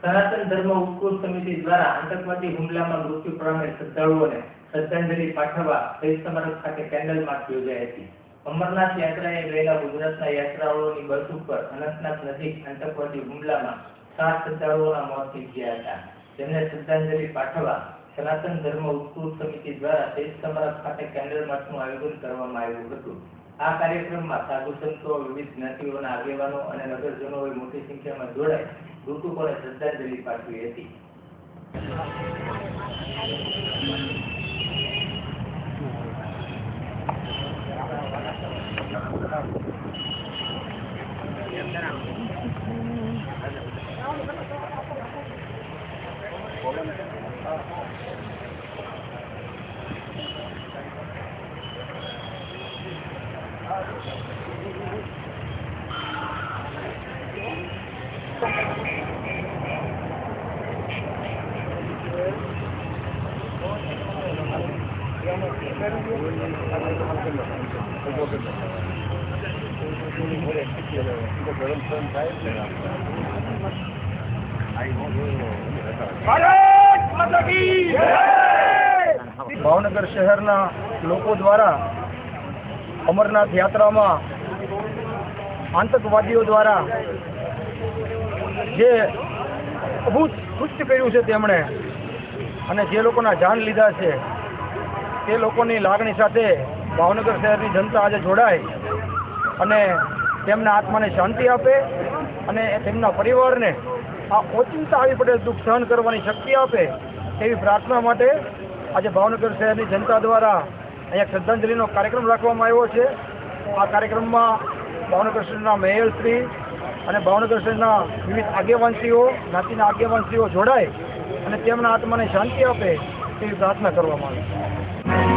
સનાતન ધર્મ ઉત્કૃષ્ટ સમિતિ દ્વારા આતંકવાદી હુમલામાં મૃત્યુ પામેલ શ્રદ્ધાળુઓને શ્રદ્ધાંજલિ પાઠવવા શહીદ સ્મારક ખાતે કેન્ડલ માર્ચ યોજાઈ હતી। અમરનાથ યાત્રાએ ગયેલા ગુજરાતના યાત્રાળુઓની બસ ઉપર અનંતનાગ નજીક આતંકવાદી હુમલામાં 7 શ્રદ્ધાળુઓના મોત નીપજ્યા હતા, જેમને શ્રદ્ધાંજલિ પાઠવવા સનાતન ધર્મ ઉત્કૃષ્ટ સમિતિ દ્વારા શહીદ સ્મારક ખાતે કેન્ડલ માર્ચનું આયોજન કરવામાં આવ્યું હતું। આ કાર્યક્રમમાં સાધુ સંતો, વિવિધ જ્ઞાતિઓના આગેવાનો અને નગરજનોએ મોટી સંખ્યામાં જોડાઈ મૃતકોને શ્રદ્ધાંજલિ પાઠવી હતી। ભાવનગર શહેરના લોકો દ્વારા અમરનાથ યાત્રામાં આતંકવાદીઓ દ્વારા જે અભૂત કૃત્ય કર્યું છે તેમણે અને જે લોકોના જાન લીધા છે તે લોકોની લાગણી સાથે ભાવનગર શહેરની જનતા આજે જોડાય અને તેમના આત્માને શાંતિ આપે અને તેમના પરિવારને આ ઓચિંતા આવી પડેલ દુઃખ સહન કરવાની શક્તિ આપે તેવી પ્રાર્થના માટે આજે ભાવનગર શહેરની જનતા દ્વારા અહીંયા શ્રદ્ધાંજલિનો કાર્યક્રમ રાખવામાં આવ્યો છે। આ કાર્યક્રમમાં ભાવનગર શહેરના મેયરશ્રી અને ભાવનગર શહેરના વિવિધ આગેવાનશ્રીઓ, જ્ઞાતિના આગેવાનશ્રીઓ જોડાય અને તેમના આત્માને શાંતિ આપે તેવી પ્રાર્થના કરવામાં આવી છે।